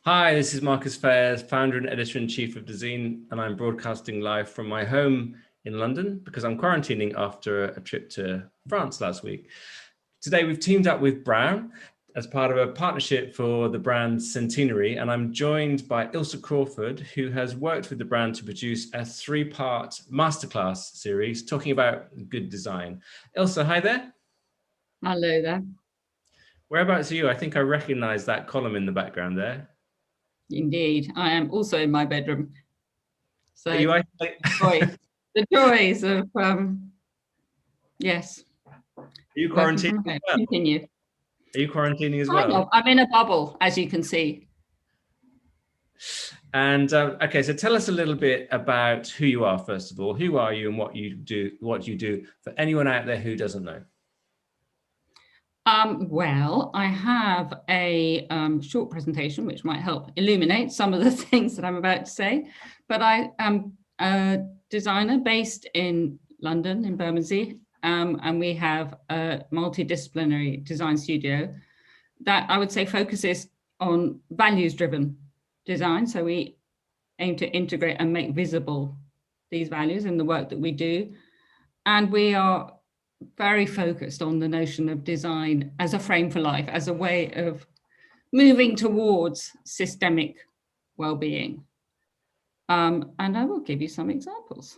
Hi, this is Marcus Fairs, founder and editor-in-chief of Dezeen, and I'm broadcasting live from my home in London because I'm quarantining after a trip to France last week. Today, we've teamed up with Braun as part of a partnership for the brand Centenary, and I'm joined by Ilse Crawford, who has worked with the brand to produce a 3-part masterclass series talking about good design. Ilse, hi there. Hello there. Whereabouts are you? I think I recognize that column in the background there. Indeed, I am also in my bedroom. So are you the joys of yes. Are you quarantining as well? Continue. Are you quarantining as well? I'm in a bubble, as you can see. And okay, so tell us a little bit about who you are, first of all. Who are you and what you do for anyone out there who doesn't know? Well, I have a short presentation which might help illuminate some of the things that I'm about to say. But I am a designer based in London, in Bermondsey, and we have a multidisciplinary design studio that I would say focuses on values-driven design. So we aim to integrate and make visible these values in the work that we do. And we are very focused on the notion of design as a frame for life, as a way of moving towards systemic well-being. And I will give you some examples.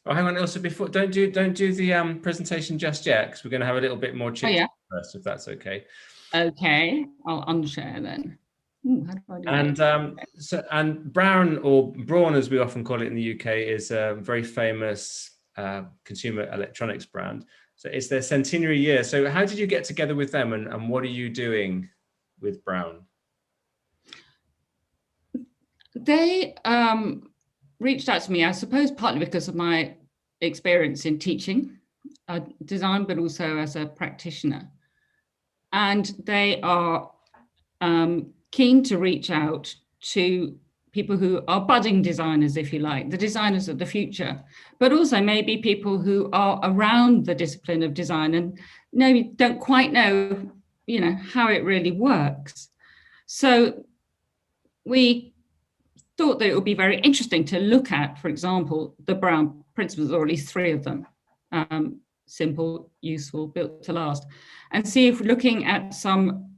Oh, hang on, Ilse, before don't do the presentation just yet, because we're going to have a little bit more chit first, if that's okay. Okay, I'll unshare then. Ooh, how do I do that? And Braun, or Braun as we often call it in the UK, is a very famous consumer electronics brand. So it's their centenary year. So how did you get together with them, and what are you doing with Braun? They reached out to me, I suppose, partly because of my experience in teaching design, but also as a practitioner. And they are keen to reach out to people who are budding designers, if you like, the designers of the future, but also maybe people who are around the discipline of design and maybe don't quite know, how it really works. So we thought that it would be very interesting to look at, for example, the Braun principles, or at least 3 of them, simple, useful, built to last, and see if looking at some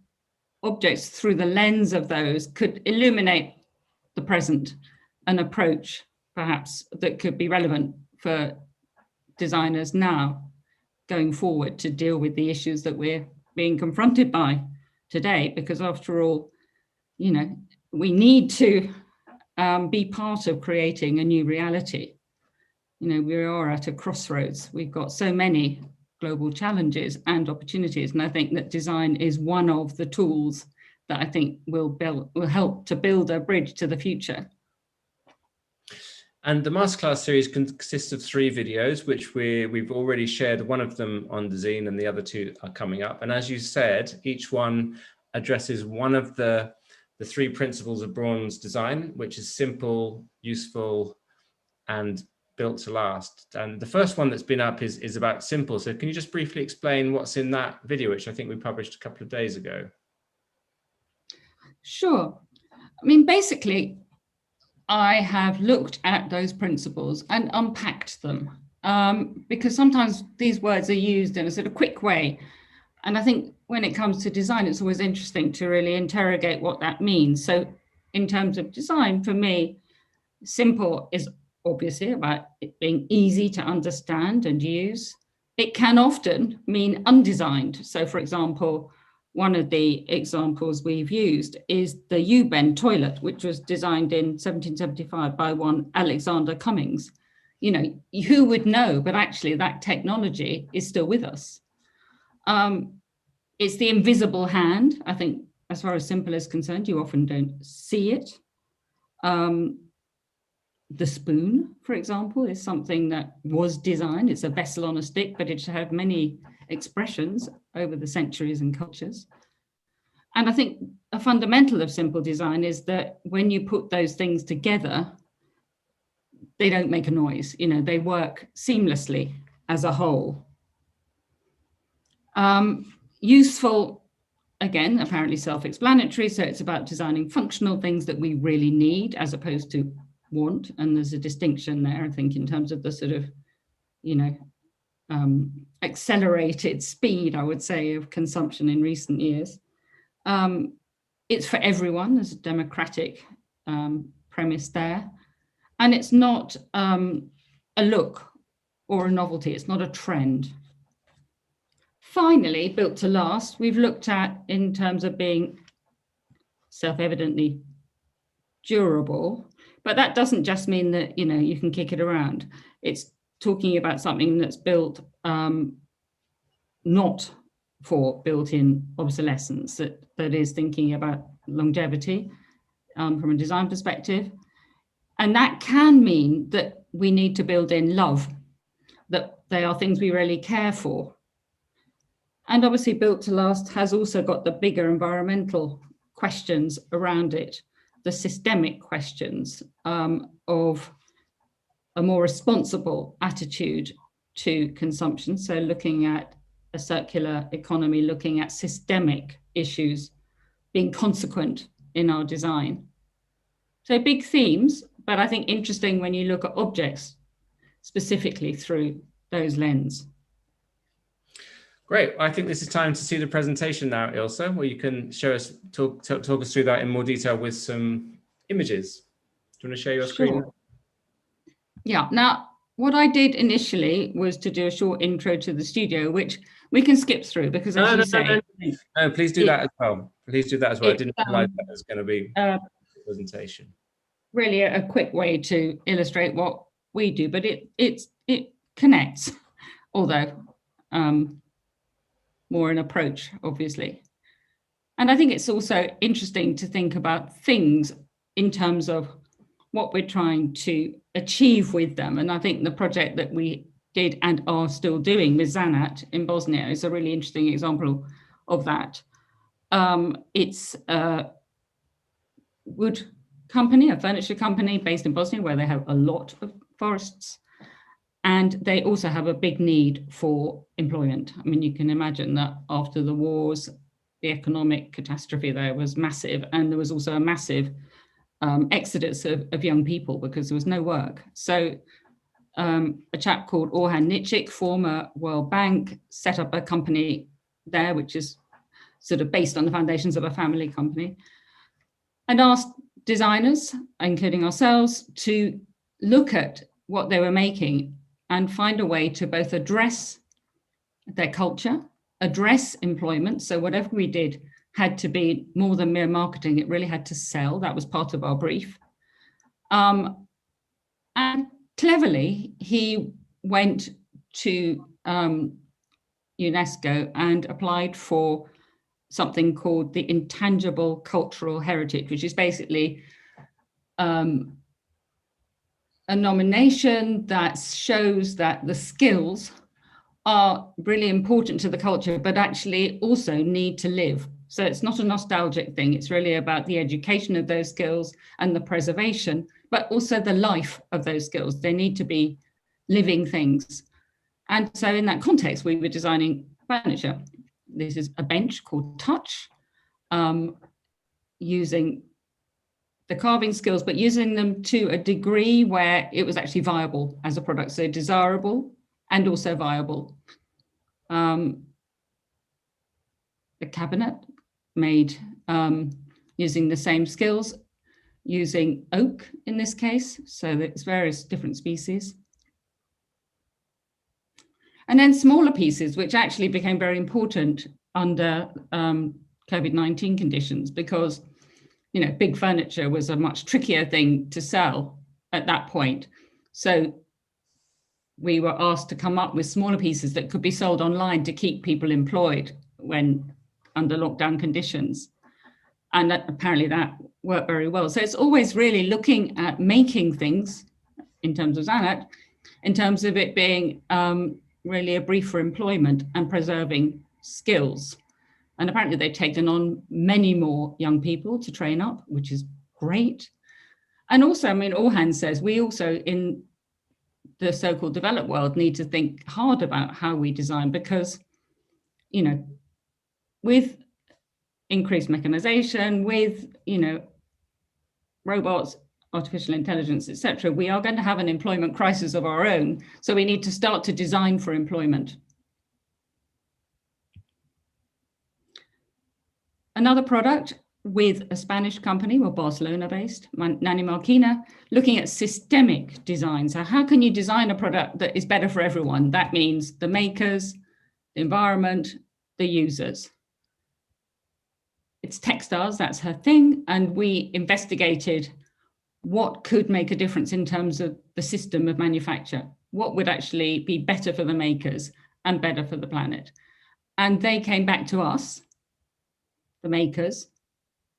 objects through the lens of those could illuminate the present, an approach perhaps that could be relevant for designers now going forward to deal with the issues that we're being confronted by today, because after all, we need to be part of creating a new reality. We are at a crossroads. We've got so many global challenges and opportunities, and I think that design is one of the tools that I think will help to build a bridge to the future. And the masterclass series consists of 3 videos, which we've already shared one of them on Dezeen, and the other 2 are coming up. And as you said, each one addresses one of the 3 principles of Braun's design, which is simple, useful, and built to last. And the first one that's been up is about simple. So can you just briefly explain what's in that video, which I think we published a couple of days ago? Sure. I mean, basically, I have looked at those principles and unpacked them because sometimes these words are used in a sort of quick way. And I think when it comes to design, it's always interesting to really interrogate what that means. So in terms of design, for me, simple is obviously about it being easy to understand and use. It can often mean undesigned. So for example, one of the examples we've used is the U-bend toilet, which was designed in 1775 by one Alexander Cummings. Who would know, but actually that technology is still with us. It's the invisible hand. I think as far as simple is concerned, you often don't see it. The spoon, for example, is something that was designed. It's a vessel on a stick, but it's had many expressions over the centuries and cultures. And I think a fundamental of simple design is that when you put those things together, they don't make a noise. They work seamlessly as a whole. Useful again, apparently self-explanatory. So it's about designing functional things that we really need as opposed to want. And there's a distinction there, I think, in terms of the sort of, accelerated speed, I would say, of consumption in recent years. It's for everyone. There's a democratic premise there. And it's not a look or a novelty. It's not a trend. Finally, built to last, we've looked at in terms of being self-evidently durable, but that doesn't just mean that, you can kick it around. It's talking about something that's built not for built-in obsolescence, that is thinking about longevity from a design perspective. And that can mean that we need to build in love, that they are things we really care for. And obviously built to last has also got the bigger environmental questions around it, the systemic questions of a more responsible attitude to consumption. So looking at a circular economy, looking at systemic issues, being consequent in our design. So big themes, but I think interesting when you look at objects specifically through those lenses. Great. I think this is time to see the presentation now, Ilse, where you can show us, talk us through that in more detail with some images. Do you want to share your screen? Sure. Yeah. Now, what I did initially was to do a short intro to the studio, which we can skip through because, as you say, no, please do that as well. Please do that as well. I didn't realize that was going to be a presentation. Really a quick way to illustrate what we do, but it connects, although more an approach, obviously. And I think it's also interesting to think about things in terms of what we're trying to achieve with them. And I think the project that we did and are still doing with Zanat in Bosnia is a really interesting example of that. It's a wood company, a furniture company based in Bosnia, where they have a lot of forests. And they also have a big need for employment. I mean, you can imagine that after the wars, the economic catastrophe there was massive. And there was also a massive exodus of young people because there was no work. So a chap called Orhan Nichik, former World Bank, set up a company there, which is sort of based on the foundations of a family company, and asked designers, including ourselves, to look at what they were making and find a way to both address their culture, address employment. So whatever we did had to be more than mere marketing. It really had to sell. That was part of our brief. And cleverly, he went to UNESCO and applied for something called the Intangible Cultural Heritage, which is basically a nomination that shows that the skills are really important to the culture, but actually also need to live. So it's not a nostalgic thing. It's really about the education of those skills and the preservation, but also the life of those skills. They need to be living things. And so in that context, we were designing furniture. This is a bench called Touch, using the carving skills, but using them to a degree where it was actually viable as a product. So desirable and also viable. The cabinet made using the same skills, using oak in this case. So there's various different species. And then smaller pieces, which actually became very important under COVID-19 conditions, because big furniture was a much trickier thing to sell at that point. So we were asked to come up with smaller pieces that could be sold online to keep people employed when under lockdown conditions. And apparently that worked very well. So it's always really looking at making things in terms of Zanat, in terms of it being really a brief for employment and preserving skills. And apparently they've taken on many more young people to train up, which is great. And also, I mean, Orhan says we also in the so-called developed world need to think hard about how we design, because, with increased mechanization, with, robots, artificial intelligence, etc., we are going to have an employment crisis of our own. So we need to start to design for employment. Another product with a Spanish company, well, Barcelona-based, Nani Marquina, looking at systemic design. So how can you design a product that is better for everyone? That means the makers, the environment, the users. It's textiles, that's her thing. And we investigated what could make a difference in terms of the system of manufacture. What would actually be better for the makers and better for the planet? And they came back to us, the makers,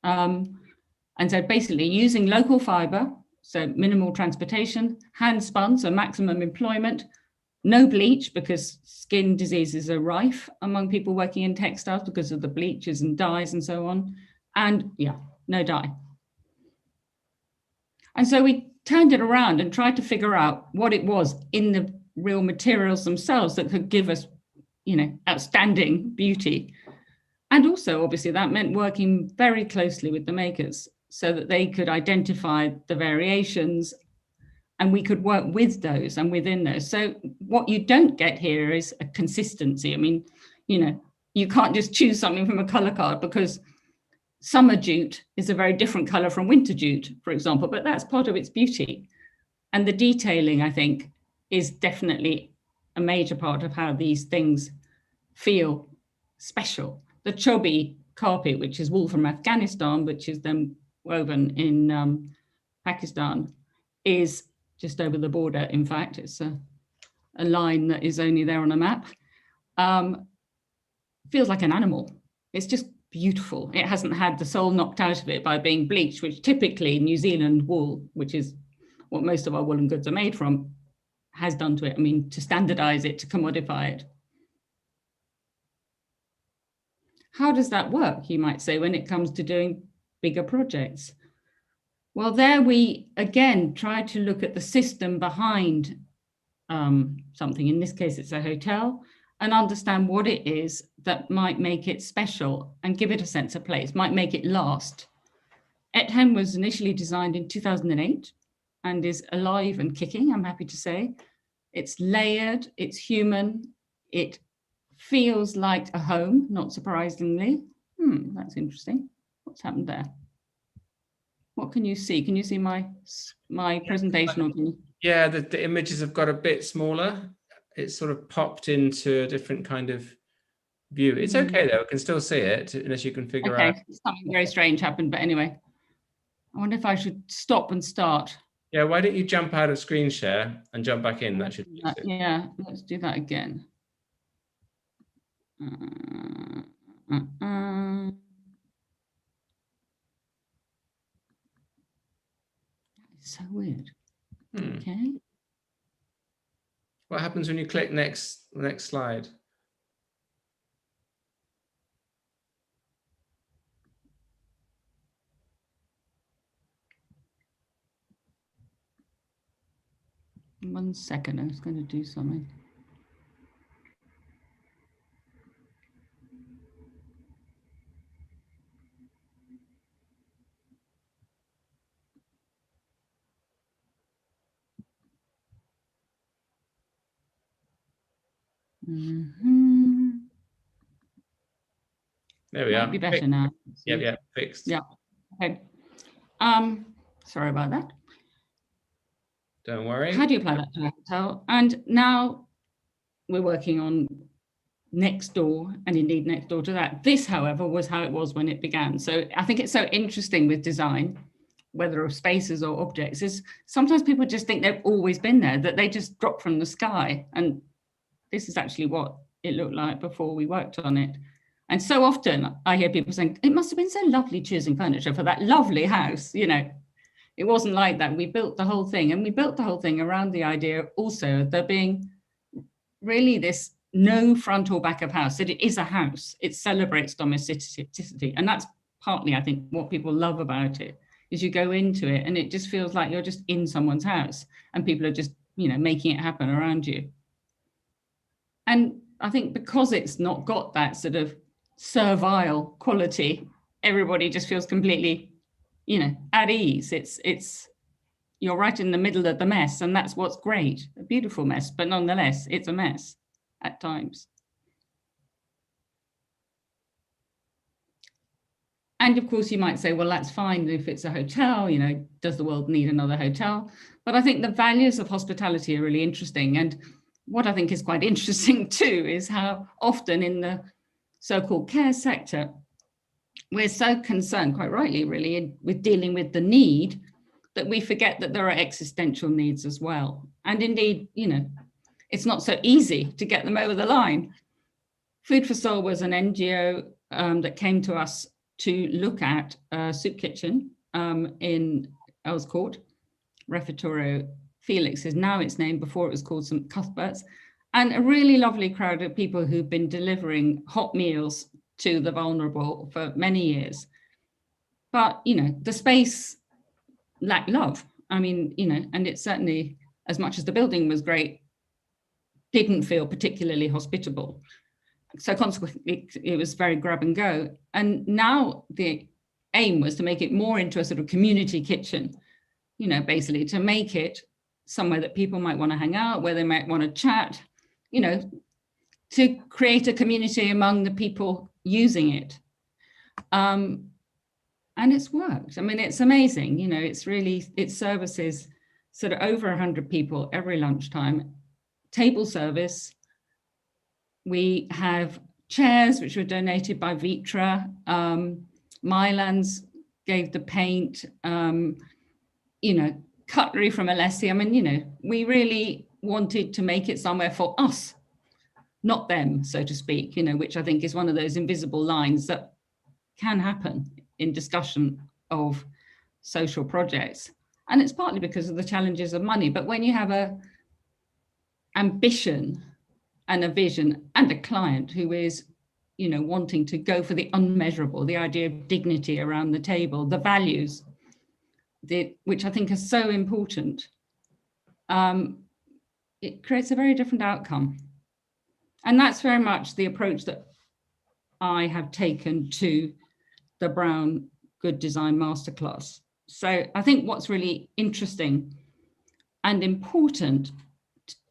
and said basically using local fiber, so minimal transportation, hand spun, so maximum employment, no bleach because skin diseases are rife among people working in textiles because of the bleaches and dyes and so on, and no dye. And so we turned it around and tried to figure out what it was in the real materials themselves that could give us, outstanding beauty. And also, obviously, that meant working very closely with the makers so that they could identify the variations and we could work with those and within those. So what you don't get here is a consistency. I mean, you can't just choose something from a color card because summer jute is a very different color from winter jute, for example, but that's part of its beauty. And the detailing, I think, is definitely a major part of how these things feel special. The chobi carpet, which is wool from Afghanistan, which is then woven in Pakistan, is just over the border. In fact, it's a line that is only there on a map. Feels like an animal. It's just beautiful. It hasn't had the soul knocked out of it by being bleached, which typically New Zealand wool, which is what most of our woolen goods are made from, has done to it. I mean, to standardize it, to commodify it. How does that work, you might say, when it comes to doing bigger projects? Well, there we, again, try to look at the system behind something. In this case, it's a hotel, and understand what it is that might make it special and give it a sense of place, might make it last. Ethem was initially designed in 2008 and is alive and kicking, I'm happy to say. It's layered, it's human, it feels like a home, not surprisingly. That's interesting. What's happened there? What can you see? Can you see my presentation? Or can you... Yeah, the images have got a bit smaller. It's sort of popped into a different kind of view. It's okay though, I can still see it, unless you can figure out. Something very strange happened, but anyway. I wonder if I should stop and start. Yeah, why don't you jump out of screen share and jump back in? That should be it. Yeah, let's do that again. It's so weird. Okay. What happens when you click next slide? One second, I was going to do something. There we are. Might be better now. Yeah, fixed. Yeah. Okay. Sorry about that. Don't worry. How do you apply that to a hotel? And now we're working on next door, and indeed next door to that. This, however, was how it was when it began. So I think it's so interesting with design, whether of spaces or objects, is sometimes people just think they've always been there, that they just drop from the sky. And this is actually what it looked like before we worked on it. And so often I hear people saying, it must have been so lovely choosing furniture for that lovely house. It wasn't like that. We built the whole thing, and we built the whole thing around the idea also of there being really this no front or back of house, that it is a house. It celebrates domesticity. And that's partly, I think, what people love about it, is you go into it and it just feels like you're just in someone's house and people are just, making it happen around you. And I think because it's not got that sort of servile quality everybody just feels completely, at ease. It's you're right in the middle of the mess, and that's what's great. A beautiful mess, but nonetheless, it's a mess at times. And of course, you might say, well, that's fine if it's a hotel, does the world need another hotel? But I think the values of hospitality are really interesting. And what I think is quite interesting too is how often in the so-called care sector, we're so concerned, quite rightly really, with dealing with the need that we forget that there are existential needs as well. And indeed, it's not so easy to get them over the line. Food for Soul was an NGO that came to us to look at a soup kitchen in Earls Court. Refectorio Felix is now its name, before it was called St. Cuthbert's, and a really lovely crowd of people who've been delivering hot meals to the vulnerable for many years. But, the space lacked love. I mean, and it certainly, as much as the building was great, didn't feel particularly hospitable. So consequently, it was very grab and go. And now the aim was to make it more into a sort of community kitchen, basically to make it somewhere that people might want to hang out, where they might want to chat, to create a community among the people using it. And it's worked. I mean, it's amazing. It services sort of over 100 people every lunchtime, table service. We have chairs which were donated by Vitra. Mylands gave the paint, cutlery from Alessi. I mean, we really wanted to make it somewhere for us, not them, so to speak, which I think is one of those invisible lines that can happen in discussion of social projects. And it's partly because of the challenges of money. But when you have a ambition and a vision and a client who is, wanting to go for the unmeasurable, the idea of dignity around the table, the values, which I think are so important, it creates a very different outcome. And that's very much the approach that I have taken to the Braun Good Design Masterclass. So I think what's really interesting and important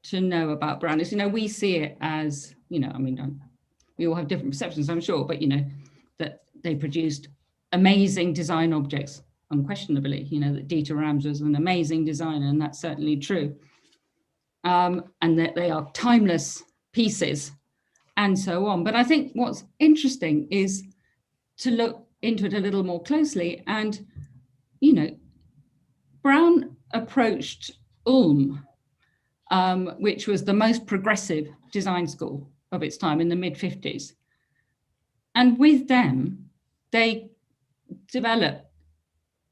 to know about Braun is, we see it as, we all have different perceptions, I'm sure, but, that they produced amazing design objects, unquestionably, that Dieter Rams was an amazing designer, and that's certainly true. And that they are timeless pieces and so on. But I think what's interesting is to look into it a little more closely. And, Braun approached Ulm, which was the most progressive design school of its time in the mid-50s. And with them, they developed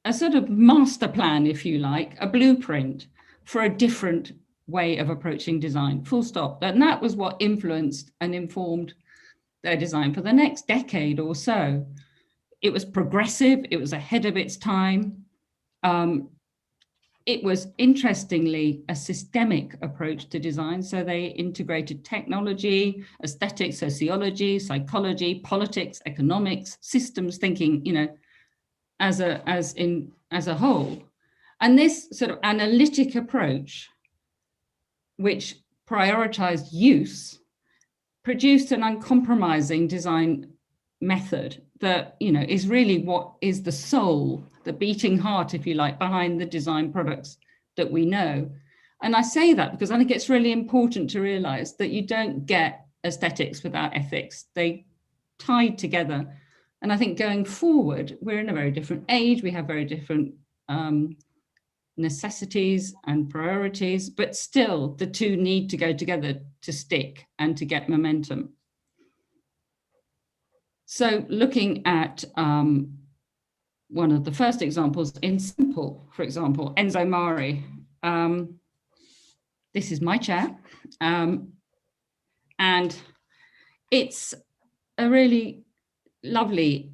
a sort of master plan, if you like, a blueprint for a different way of approaching design, full stop. And that was what influenced and informed their design for the next decade or so. It was progressive, it was ahead of its time. It was, interestingly, a systemic approach to design. So they integrated technology, aesthetics, sociology, psychology, politics, economics, systems thinking, as a whole. And this sort of analytic approach, which prioritized use, produced an uncompromising design method that, is really what is the soul, the beating heart, if you like, behind the design products that we know. And I say that because I think it's really important to realize that you don't get aesthetics without ethics. They tied together. And I think going forward, we're in a very different age. We have very different necessities and priorities, but still the two need to go together to stick and to get momentum. So looking at one of the first examples in Simple, for example, Enzo Mari. This is my chair. And it's a really lovely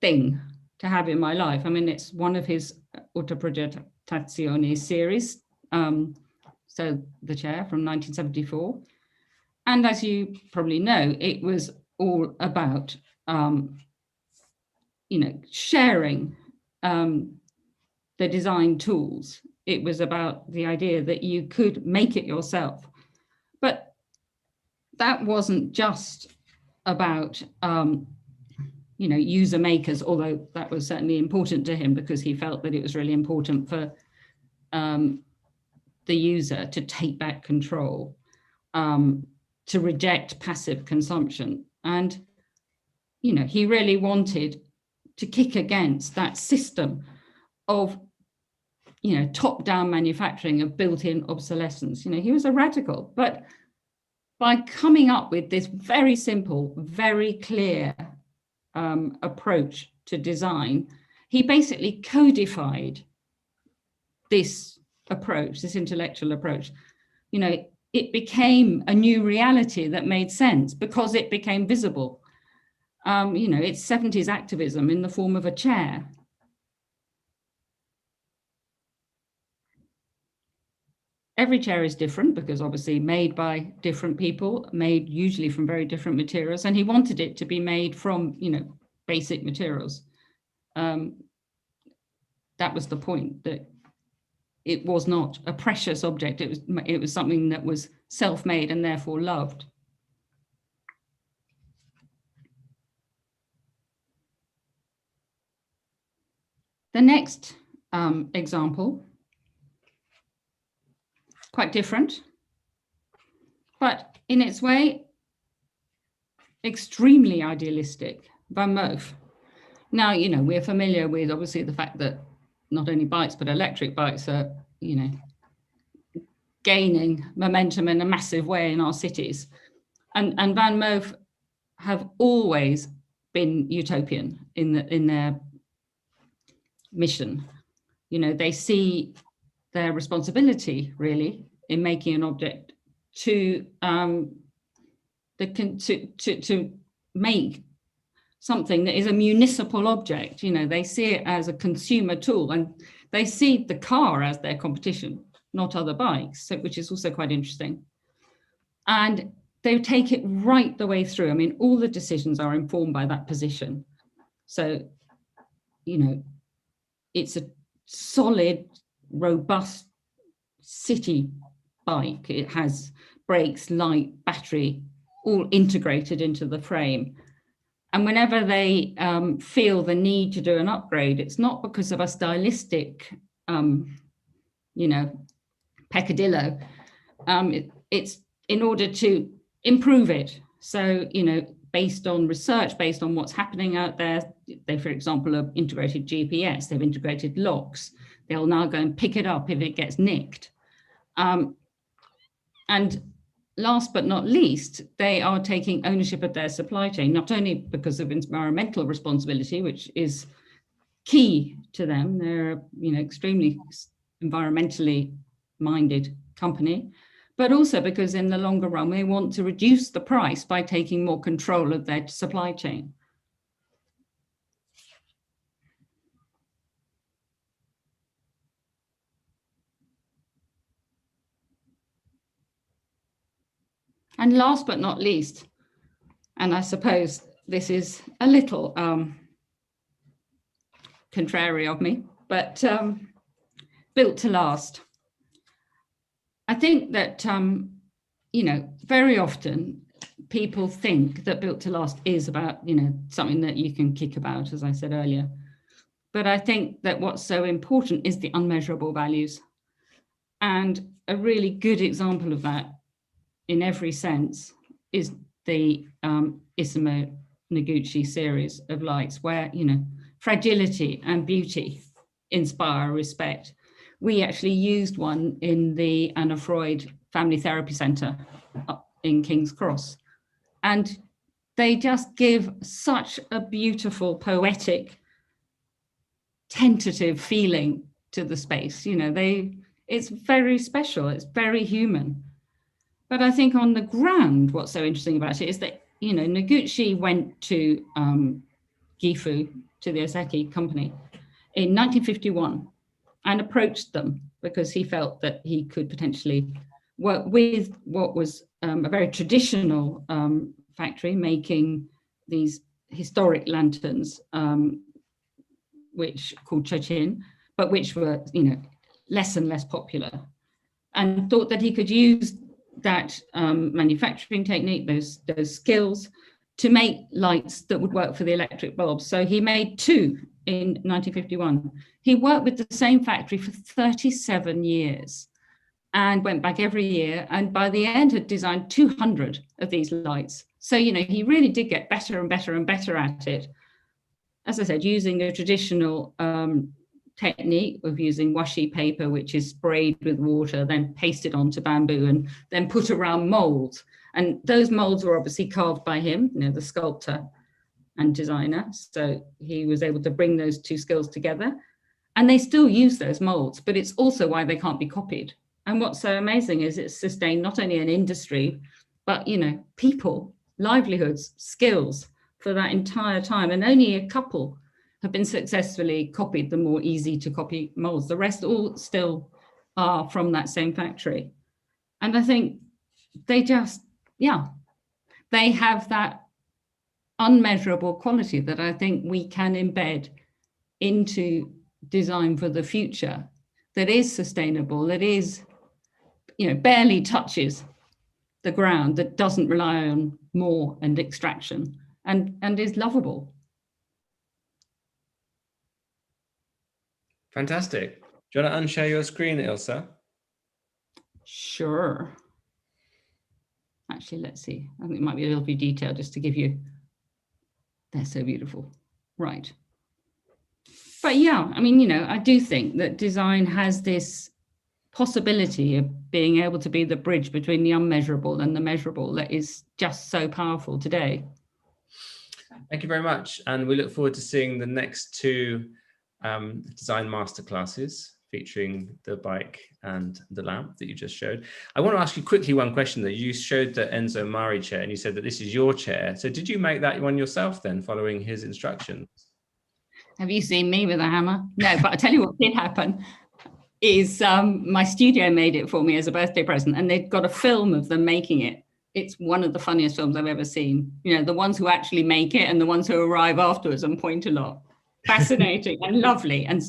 thing to have in my life. I mean, it's one of his Autoprogettazioni series. So the chair from 1974. And as you probably know, it was all about sharing the design tools. It was about the idea that you could make it yourself. But that wasn't just about user makers, although that was certainly important to him because he felt that it was really important for the user to take back control, to reject passive consumption. And, he really wanted to kick against that system of, top-down manufacturing, of built-in obsolescence. He was a radical, but by coming up with this very simple, very clear approach to design, he basically codified this approach, this intellectual approach. It became a new reality that made sense because it became visible. It's 70s activism in the form of a chair. Every chair is different because obviously made by different people, made usually from very different materials, and he wanted it to be made from, basic materials. That was the point, that it was not a precious object. It was something that was self-made and therefore loved. The next example, quite different, but in its way, extremely idealistic, Van Moof. Now, we're familiar with obviously the fact that not only bikes, but electric bikes are, gaining momentum in a massive way in our cities. And Van Moof have always been utopian in their mission. They see their responsibility really in making an object to make something that is a municipal object. They see it as a consumer tool, and they see the car as their competition, not other bikes, which is also quite interesting. And they take it right the way through. I mean, all the decisions are informed by that position. So, it's a solid, robust city bike. It has brakes, light, battery, all integrated into the frame. And whenever they feel the need to do an upgrade, it's not because of a stylistic, peccadillo. It's in order to improve it. So, based on research, based on what's happening out there, they, for example, have integrated GPS, they've integrated locks. They'll now go and pick it up if it gets nicked. And last but not least, they are taking ownership of their supply chain, not only because of environmental responsibility, which is key to them. They're extremely environmentally minded company, but also because in the longer run, they want to reduce the price by taking more control of their supply chain. And last but not least, and I suppose this is a little contrary of me, but built to last. I think that, very often people think that built to last is about, something that you can kick about, as I said earlier. But I think that what's so important is the unmeasurable values. And a really good example of that in every sense is the Issamo Noguchi series of lights, where, fragility and beauty inspire respect. We actually used one in the Anna Freud Family Therapy Center in King's Cross. And they just give such a beautiful, poetic, tentative feeling to the space. It's very special, it's very human. But I think on the ground, what's so interesting about it is that, Noguchi went to Gifu, to the Osaki company, in 1951 and approached them because he felt that he could potentially work with what was a very traditional factory making these historic lanterns which called Chochin, but which were, you know, less and less popular, and thought that he could use that manufacturing technique, those skills, to make lights that would work for the electric bulbs. So he made two in 1951. He worked with the same factory for 37 years and went back every year, and by the end had designed 200 of these lights. So, you know, he really did get better and better and better at it. As I said, using a traditional technique of using washi paper, which is sprayed with water, then pasted onto bamboo and then put around molds. And those molds were obviously carved by him, you know, the sculptor and designer. So he was able to bring those two skills together. And they still use those molds, but it's also why they can't be copied. And what's so amazing is it's sustained not only an industry, but, you know, people, livelihoods, skills for that entire time. And only a couple have been successfully copied, the more easy to copy molds. The rest all still are from that same factory. And I think they just, yeah, they have that unmeasurable quality that I think we can embed into design for the future, that is sustainable, that is, you know, barely touches the ground, that doesn't rely on more and extraction, and is lovable. Fantastic. Do you want to unshare your screen, Ilse? Sure. Actually, let's see. I think it might be a little bit detailed just to give you, they're so beautiful. Right. But yeah, I mean, you know, I do think that design has this possibility of being able to be the bridge between the unmeasurable and the measurable that is just so powerful today. Thank you very much. And we look forward to seeing the next two design masterclasses featuring the bike and the lamp that you just showed. I want to ask you quickly one question. That you showed the Enzo Mari chair and you said that this is your chair. So did you make that one yourself then, following his instructions? Have you seen me with a hammer? No, but I tell you what did happen is my studio made it for me as a birthday present, and they've got a film of them making it. It's one of the funniest films I've ever seen. You know, the ones who actually make it and the ones who arrive afterwards and point a lot. Fascinating and lovely, and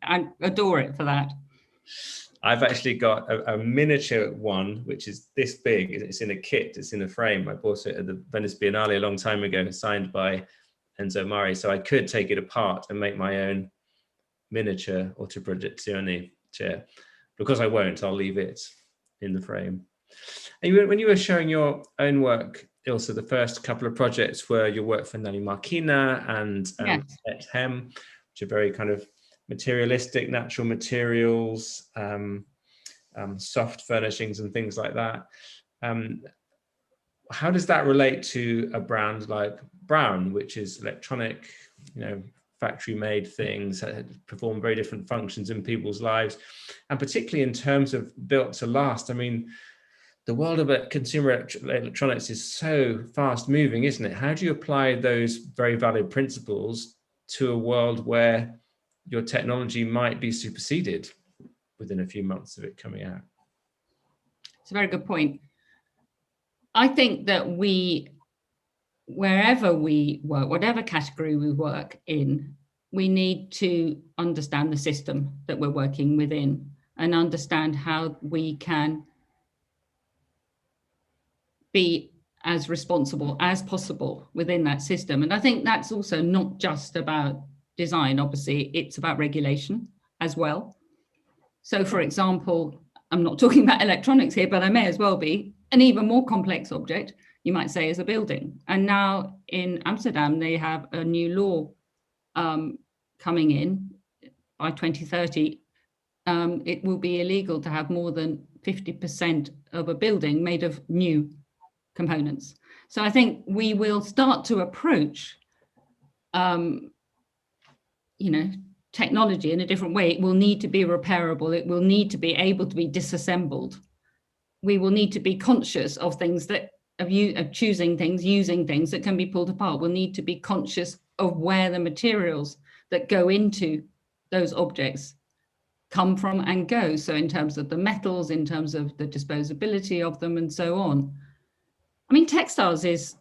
I adore it for that. I've actually got a miniature one, which is this big. It's in a kit, it's in a frame. I bought it at the Venice Biennale a long time ago, signed by Enzo Mari. So I could take it apart and make my own miniature autoprojezione chair. Because I won't, I'll leave it in the frame. And when you were showing your own work, Ilse, the first couple of projects were your work for Nelly Marquina and Et Hem, which are very kind of materialistic, natural materials, soft furnishings and things like that. How does that relate to a brand like Braun, which is electronic, you know, factory-made things that perform very different functions in people's lives, and particularly in terms of built to last? I mean, the world of consumer electronics is so fast moving, isn't it? How do you apply those very valid principles to a world where your technology might be superseded within a few months of it coming out? It's a very good point. I think that wherever we work, whatever category we work in, we need to understand the system that we're working within and understand how we can be as responsible as possible within that system. And I think that's also not just about design. Obviously, it's about regulation as well. So, for example, I'm not talking about electronics here, but I may as well be. An even more complex object, you might say, is a building. And now in Amsterdam, they have a new law coming in by 2030. It will be illegal to have more than 50% of a building made of new components. So I think we will start to approach, technology in a different way. It will need to be repairable. It will need to be able to be disassembled. We will need to be conscious of things that of choosing things, using things that can be pulled apart. We'll need to be conscious of where the materials that go into those objects come from and go. So in terms of the metals, in terms of the disposability of them and so on. I mean, textiles is,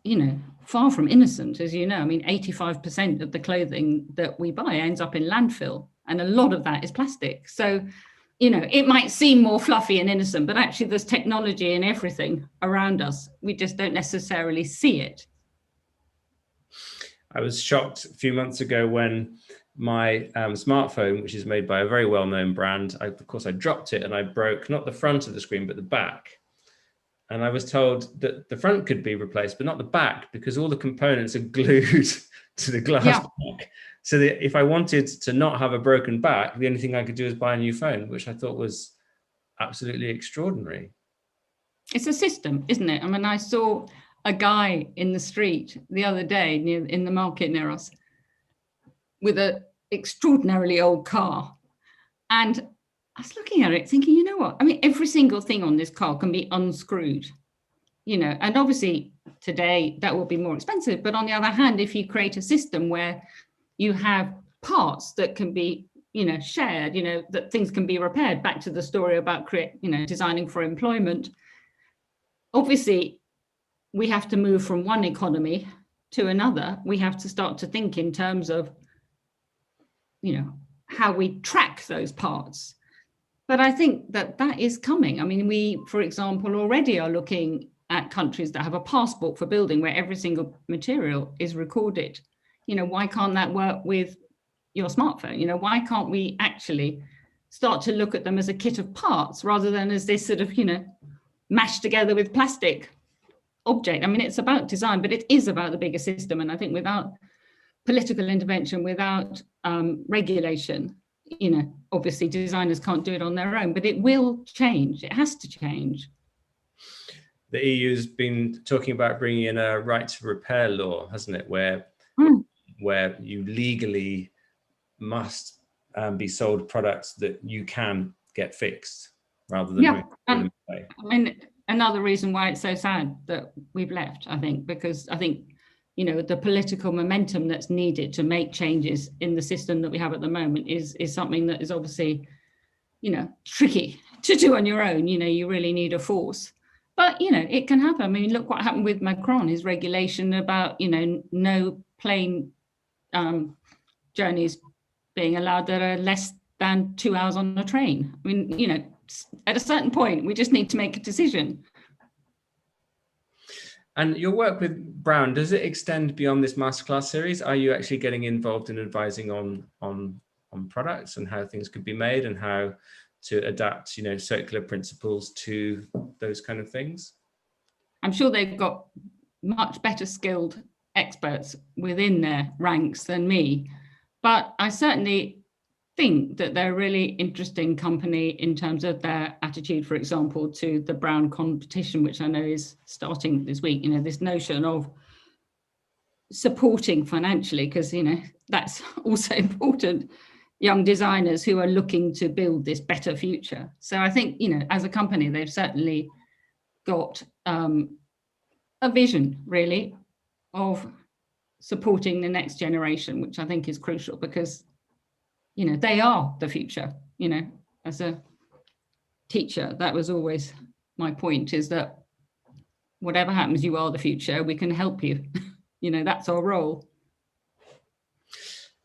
far from innocent, as you know. I mean, 85% of the clothing that we buy ends up in landfill, and a lot of that is plastic. So, it might seem more fluffy and innocent, but actually there's technology in everything around us. We just don't necessarily see it. I was shocked a few months ago when my smartphone, which is made by a very well-known brand, of course I dropped it and I broke not the front of the screen, but the back. And I was told that the front could be replaced, but not the back, because all the components are glued to the glass back. So that if I wanted to not have a broken back, the only thing I could do is buy a new phone, which I thought was absolutely extraordinary. It's a system, isn't it? I mean, I saw a guy in the street the other day in the market near us with an extraordinarily old car. And I was looking at it thinking, you know what? I mean, every single thing on this car can be unscrewed, and obviously today that will be more expensive. But on the other hand, if you create a system where you have parts that can be, shared, that things can be repaired, back to the story about designing for employment. Obviously, we have to move from one economy to another. We have to start to think in terms of, how we track those parts. But I think that is coming. I mean, we, for example, already are looking at countries that have a passport for building where every single material is recorded. Why can't that work with your smartphone? Why can't we actually start to look at them as a kit of parts rather than as this sort of, mashed together with plastic object? I mean, it's about design, but it is about the bigger system. And I think without political intervention, without regulation, obviously designers can't do it on their own, but it will change. It has to change. The EU's been talking about bringing in a right to repair law, hasn't it? Where you legally must be sold products that you can get fixed rather than I mean, another reason why it's so sad that we've left, I think, because I think, the political momentum that's needed to make changes in the system that we have at the moment is something that is obviously, tricky to do on your own. You really need a force. But, it can happen. I mean, look what happened with Macron, his regulation about, no plane journeys being allowed that are less than 2 hours on a train. I mean, at a certain point, we just need to make a decision. And your work with Braun, does it extend beyond this masterclass series? Are you actually getting involved in advising on products and how things could be made and how to adapt, circular principles to those kind of things? I'm sure they've got much better skilled experts within their ranks than me, but I certainly think that they're a really interesting company in terms of their attitude, for example, to the Braun competition, which I know is starting this week. This notion of supporting financially, because that's also important, young designers who are looking to build this better future. So I think, as a company, they've certainly got a vision, really, of supporting the next generation, which I think is crucial because they are the future. As a teacher, that was always my point, is that whatever happens, you are the future. We can help you. That's our role.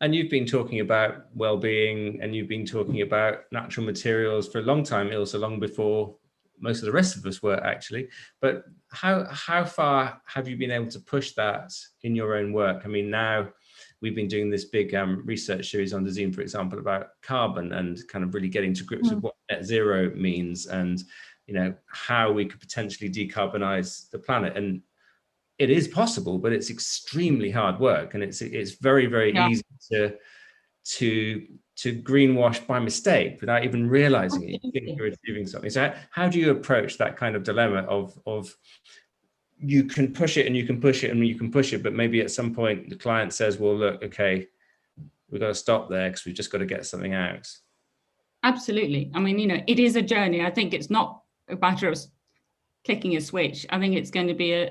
And you've been talking about well-being and you've been talking about natural materials for a long time, Ilse, long before most of the rest of us were actually. But how far have you been able to push that in your own work? I mean, now we've been doing this big research series on Dezeen, for example, about carbon and kind of really getting to grips with what net zero means and, how we could potentially decarbonize the planet. And it is possible, but it's extremely hard work. And it's very, very easy to greenwash by mistake without even realizing it. You think you're achieving something. So how do you approach that kind of dilemma of you can push it and you can push it and you can push it, but maybe at some point the client says, well, look, okay, we've got to stop there because we've just got to get something out. Absolutely. I mean, it is a journey. I think it's not a matter of clicking a switch. I think it's going to be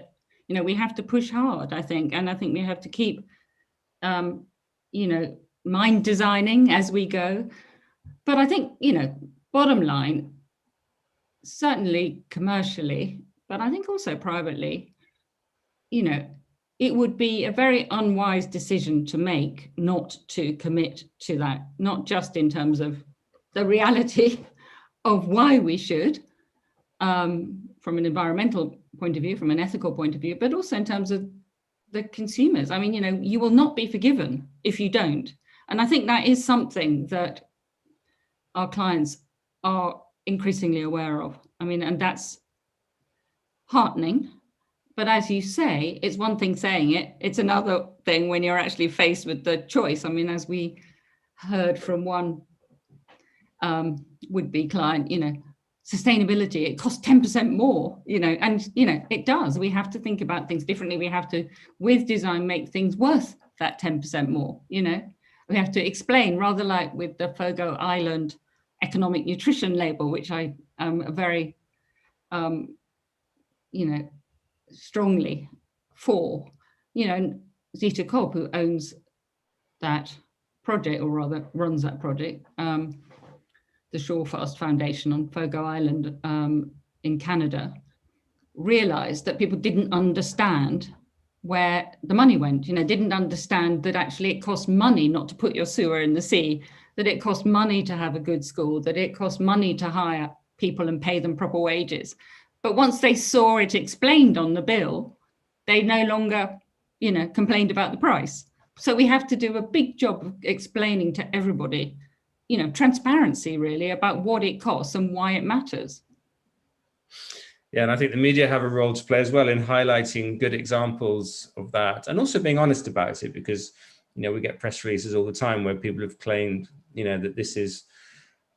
we have to push hard, I think. And I think we have to keep, mind designing as we go. But I think, bottom line, certainly commercially, but I think also privately, it would be a very unwise decision to make not to commit to that, not just in terms of the reality of why we should, from an environmental point of view, from an ethical point of view, but also in terms of the consumers. I mean, you will not be forgiven if you don't. And I think that is something that our clients are increasingly aware of. I mean, and that's heartening. But as you say, it's one thing saying it, it's another thing when you're actually faced with the choice. I mean, as we heard from one would-be client, sustainability, it costs 10% more, and, it does. We have to think about things differently. We have to, with design, make things worth that 10% more, We have to explain, rather like with the Fogo Island economic nutrition label, which I am very, strongly for, Zita Cobb, who owns that project, or rather runs that project, the Shorefast Foundation on Fogo Island in Canada, realized that people didn't understand where the money went, didn't understand that actually it costs money not to put your sewer in the sea, that it costs money to have a good school, that it costs money to hire people and pay them proper wages. But once they saw it explained on the bill, they no longer, complained about the price. So we have to do a big job of explaining to everybody, transparency really about what it costs and why it matters. Yeah, and I think the media have a role to play as well in highlighting good examples of that, and also being honest about it, because we get press releases all the time where people have claimed that this is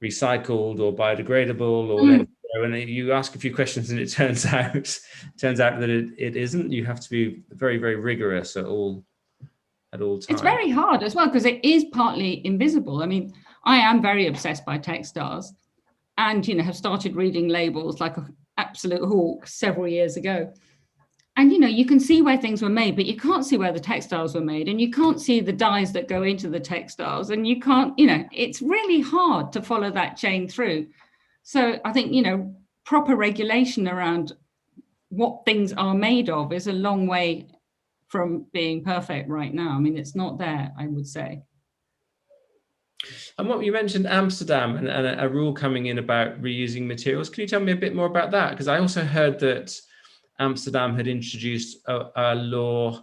recycled or biodegradable or and you ask a few questions and it turns out that it isn't. You have to be very, very rigorous at all times. It's very hard as well because it is partly invisible. I mean, I am very obsessed by textiles and have started reading labels like an absolute hawk several years ago. And you can see where things were made, but you can't see where the textiles were made, and you can't see the dyes that go into the textiles, and you can't, it's really hard to follow that chain through. So I think, proper regulation around what things are made of is a long way from being perfect right now. I mean, it's not there, I would say. And what you mentioned, Amsterdam, and a rule coming in about reusing materials. Can you tell me a bit more about that? Because I also heard that Amsterdam had introduced a law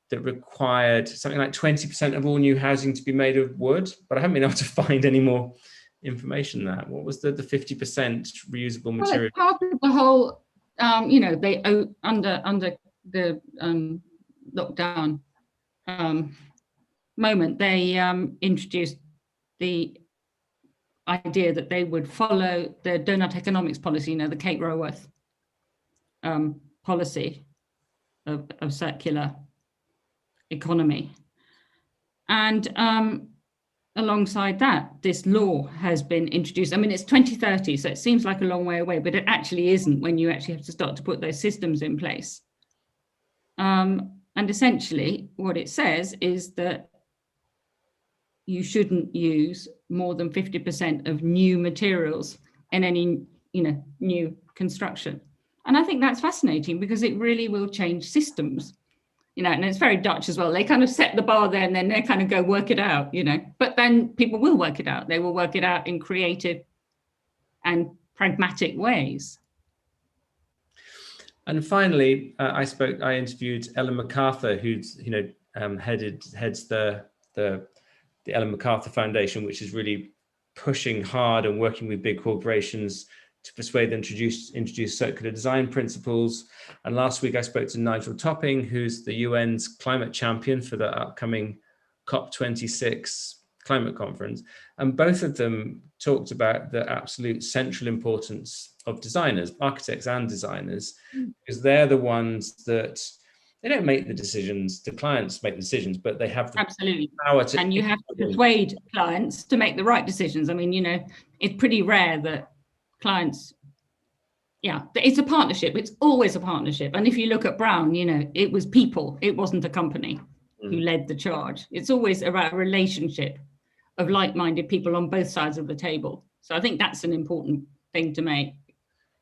that required something like 20% of all new housing to be made of wood, but I haven't been able to find any more information on that. What was the 50% reusable material? Well, part of the whole, they under the lockdown moment, they introduced the idea that they would follow the donut economics policy, the Kate Raworth policy of circular economy. And alongside that, this law has been introduced. I mean, it's 2030, so it seems like a long way away, but it actually isn't when you actually have to start to put those systems in place. And essentially, what it says is that you shouldn't use more than 50% of new materials in any, new construction. And I think that's fascinating because it really will change systems, and it's very Dutch as well. They kind of set the bar there and then they kind of go work it out, but then people will work it out. They will work it out in creative and pragmatic ways. And finally, I interviewed Ellen MacArthur, who's, heads the Ellen MacArthur Foundation, which is really pushing hard and working with big corporations to persuade them to introduce circular design principles. And last week I spoke to Nigel Topping, who's the UN's climate champion for the upcoming COP26 climate conference. And both of them talked about the absolute central importance of designers, architects and designers, because they're the ones that, they don't make the decisions, the clients make the decisions, but they have the absolutely power to. And you have to persuade clients to make the right decisions. I mean, it's pretty rare that clients, it's a partnership. It's always a partnership. And if you look at Braun, it was people, it wasn't a company who led the charge. It's always about a relationship of like-minded people on both sides of the table. So I think that's an important thing to make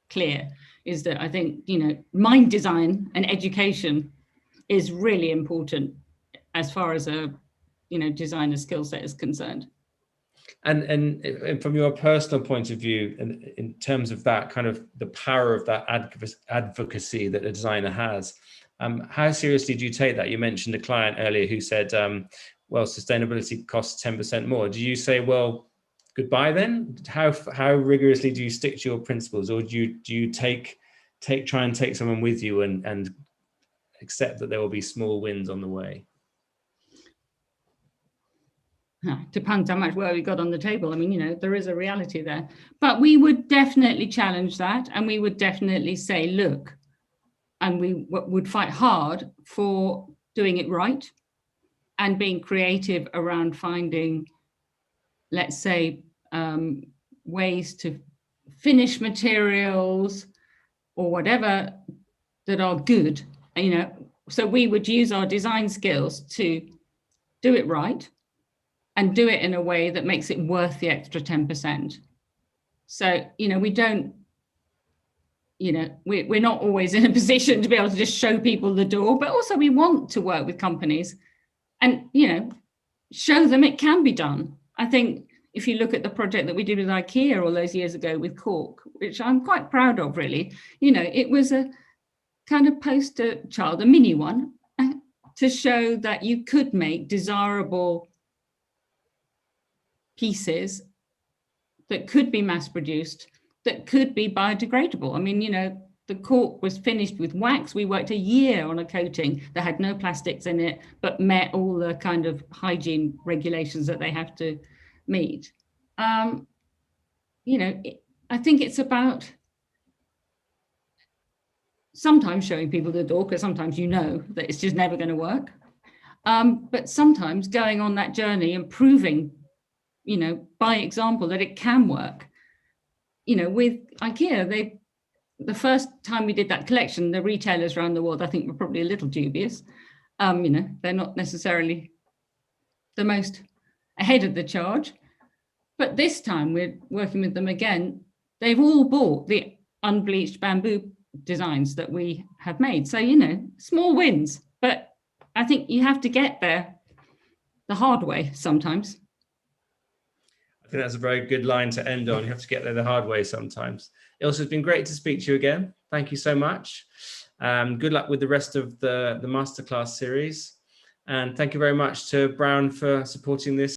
clear, is that I think, mind design and education is really important as far as a designer skill set is concerned. And from your personal point of view, in terms of that kind of the power of that advocacy that a designer has, how seriously do you take that? You mentioned a client earlier who said, well, sustainability costs 10% more. Do you say, well, goodbye then? How rigorously do you stick to your principles, or do you try and take someone with you and accept that there will be small wins on the way? Depends how much work we got on the table. I mean, there is a reality there, but we would definitely challenge that, and we would definitely say, look, and we would fight hard for doing it right and being creative around finding, let's say, ways to finish materials or whatever that are good, so we would use our design skills to do it right and do it in a way that makes it worth the extra 10%. So, we don't, we're not always in a position to be able to just show people the door, but also we want to work with companies and, show them it can be done. I think if you look at the project that we did with IKEA all those years ago with cork, which I'm quite proud of, really, it was a kind of poster child, a mini one, to show that you could make desirable pieces that could be mass produced, that could be biodegradable. I mean, the cork was finished with wax. We worked a year on a coating that had no plastics in it, but met all the kind of hygiene regulations that they have to meet. I think it's about sometimes showing people the door, because sometimes that it's just never going to work. But sometimes going on that journey and proving, by example, that it can work. With IKEA, the first time we did that collection, the retailers around the world, I think, were probably a little dubious. They're not necessarily the most ahead of the charge. But this time we're working with them again. They've all bought the unbleached bamboo designs that we have made. So, small wins, but I think you have to get there the hard way sometimes. I think that's a very good line to end on. You have to get there the hard way sometimes. Ilse, it's been great to speak to you again. Thank you so much. Good luck with the rest of the masterclass series. And thank you very much to Braun for supporting this.